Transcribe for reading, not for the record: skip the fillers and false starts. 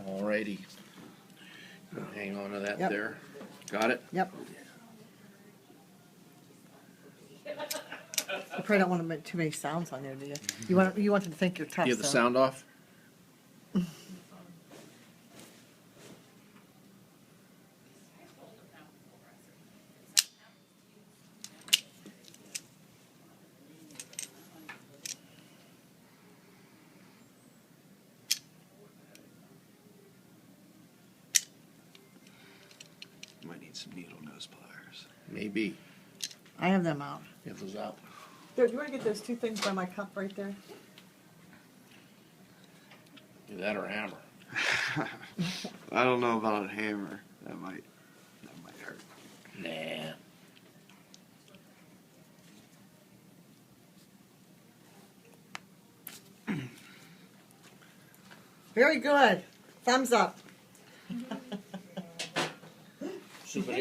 Alrighty. Hang on to that Yep. there. Got it? Yep. You probably don't want to make too many sounds on there, do you? You want to think you're tough. Do you have the so- sound off? Might need some needle nose pliers. Maybe. I have them out. You have those out. There, do you want to get those two things by my cup right there? Do that or a hammer. I don't know about a hammer. That might hurt. Nah. Very good. Thumbs up. Souvenir?